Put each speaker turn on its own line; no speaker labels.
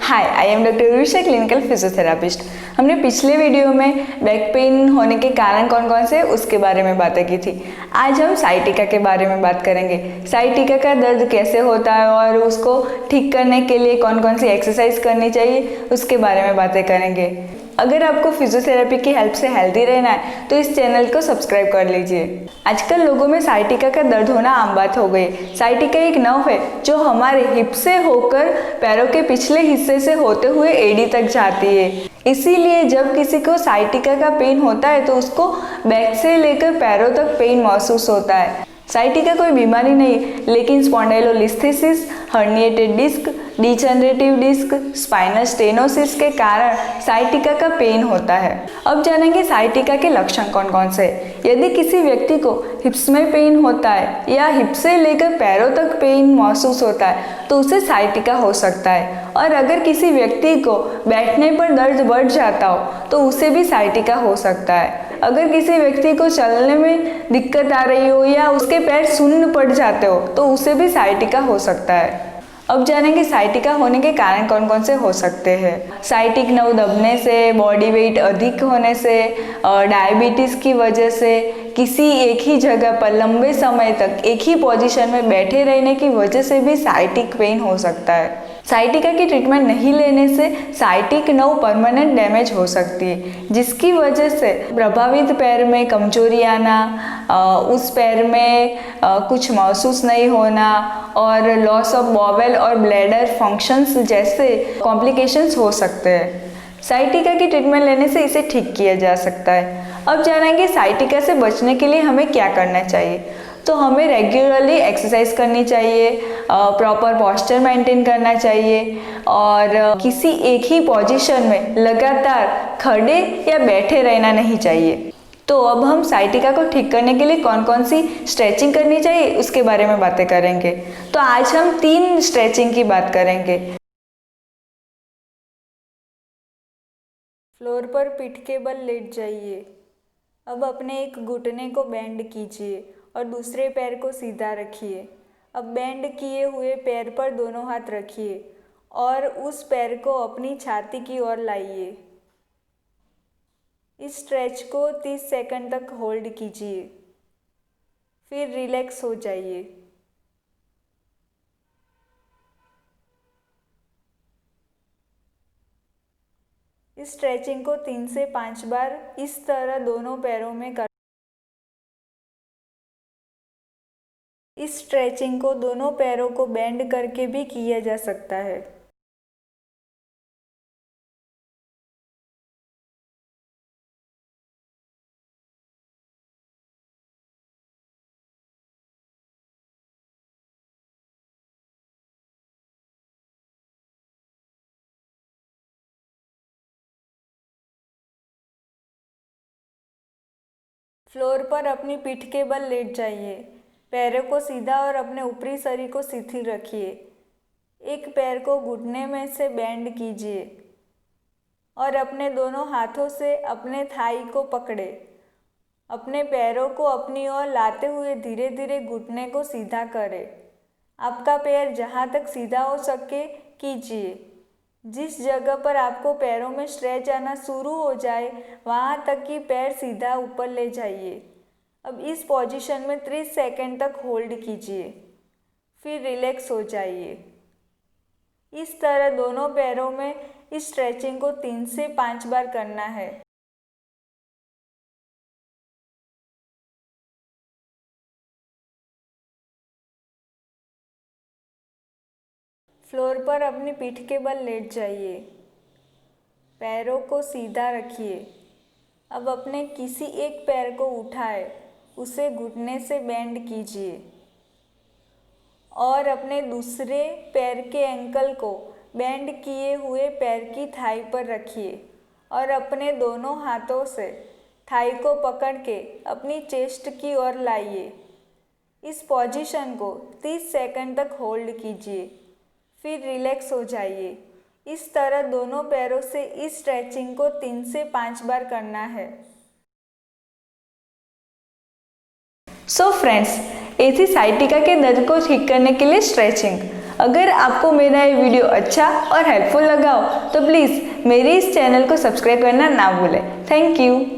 Hi, I am doctor Urvisha, clinical physiotherapist. हमने पिछले video में बैक पेन होने के कारण कौन कौन से उसके बारे में बातें की थी। आज हम साइटिका के बारे में बात करेंगे। साइटिका का दर्द कैसे होता है और उसको ठीक करने के लिए कौन कौन सी एक्सरसाइज करनी चाहिए उसके बारे में बातें करेंगे। अगर आपको फिजियोथेरेपी की हेल्प से हेल्दी रहना है तो इस चैनल को सब्सक्राइब कर लीजिए। आजकल लोगों में साइटिका का दर्द होना आम बात हो गई। साइटिका एक नर्व है जो हमारे हिप से होकर पैरों के पिछले हिस्से से होते हुए एडी तक जाती है। इसीलिए जब किसी को साइटिका का पेन होता है तो उसको बैक से लेकर पैरों तक पेन महसूस होता है। साइटिका कोई बीमारी नहीं, लेकिन spondylolisthesis, herniated disc, degenerative disc, spinal stenosis के कारण साइटिका का पेन होता है। अब जानेंगे साइटिका के लक्षण कौन कौन से। यदि किसी व्यक्ति को हिप्स में पेन होता है या हिप से लेकर पैरों तक पेन महसूस होता है तो उसे साइटिका हो सकता है। और अगर किसी व्यक्ति को बैठने पर दर्द बढ़ जाता हो तो उसे भी साइटिका हो सकता है। अगर किसी व्यक्ति को चलने में दिक्कत आ रही हो या उसके पैर सुन्न पड़ जाते हो तो उसे भी साइटिका हो सकता है। अब जानेंगे साइटिका होने के कारण कौन कौन से हो सकते हैं। साइटिक नर्व दबने से, बॉडी वेट अधिक होने से, डायबिटीज की वजह से, किसी एक ही जगह पर लंबे समय तक एक ही पोजीशन में बैठे रहने की वजह से भी साइटिक पेन हो सकता है। साइटिका की ट्रीटमेंट नहीं लेने से साइटिक नर्व परमानेंट डैमेज हो सकती है, जिसकी वजह से प्रभावित पैर में कमजोरी आना, उस पैर में कुछ महसूस नहीं होना और लॉस ऑफ बॉवेल और ब्लैडर फंक्शंस जैसे कॉम्प्लिकेशंस हो सकते हैं। साइटिका की ट्रीटमेंट लेने से इसे ठीक किया जा सकता है। अब जानेंगे साइटिका से बचने के लिए हमें क्या करना चाहिए। तो हमें रेगुलरली एक्सरसाइज करनी चाहिए, प्रॉपर पोस्चर मेंटेन करना चाहिए और किसी एक ही पोजीशन में लगातार खड़े या बैठे रहना नहीं चाहिए। तो अब हम साइटिका को ठीक करने के लिए कौन कौन सी स्ट्रेचिंग करनी चाहिए उसके बारे में बातें करेंगे। तो आज हम 3 स्ट्रेचिंग की बात करेंगे। फ्लोर पर पीठ के बल लेट जाइए। अब अपने एक घुटने को बेंड कीजिए और दूसरे पैर को सीधा रखिए। अब बेंड किए हुए पैर पर दोनों हाथ रखिए और उस पैर को अपनी छाती की ओर लाइए। इस स्ट्रेच को 30 सेकंड तक होल्ड कीजिए, फिर रिलैक्स हो जाइए। इस स्ट्रेचिंग को 3 से 5 बार इस तरह दोनों पैरों में कर। इस स्ट्रेचिंग को दोनों पैरों को बेंड करके भी किया जा सकता है। फ्लोर पर अपनी पीठ के बल लेट जाइए। पैरों को सीधा और अपने ऊपरी शरीर को शिथिल रखिए। एक पैर को घुटने में से बेंड कीजिए और अपने दोनों हाथों से अपने थाई को पकड़े। अपने पैरों को अपनी ओर लाते हुए धीरे धीरे घुटने को सीधा करें। आपका पैर जहाँ तक सीधा हो सके कीजिए। जिस जगह पर आपको पैरों में स्ट्रेच आना शुरू हो जाए वहाँ तक कि पैर सीधा ऊपर ले जाइए। अब इस पोजीशन में 30 सेकंड तक होल्ड कीजिए, फिर रिलैक्स हो जाइए। इस तरह दोनों पैरों में इस स्ट्रेचिंग को 3 से 5 बार करना है। फ्लोर पर अपनी पीठ के बल लेट जाइए। पैरों को सीधा रखिए। अब अपने किसी एक पैर को उठाए, उसे घुटने से बेंड कीजिए और अपने दूसरे पैर के एंकल को बेंड किए हुए पैर की थाई पर रखिए और अपने दोनों हाथों से थाई को पकड़ के अपनी चेस्ट की ओर लाइए। इस पोजीशन को 30 सेकंड तक होल्ड कीजिए, फिर रिलैक्स हो जाइए। इस तरह दोनों पैरों से इस स्ट्रेचिंग को 3 से 5 बार करना है। सो फ्रेंड्स, ये थी साइटिका के दर्द को ठीक करने के लिए स्ट्रेचिंग। अगर आपको मेरा ये वीडियो अच्छा और हेल्पफुल लगा हो तो प्लीज़ मेरे इस चैनल को सब्सक्राइब करना ना भूलें। Thank you.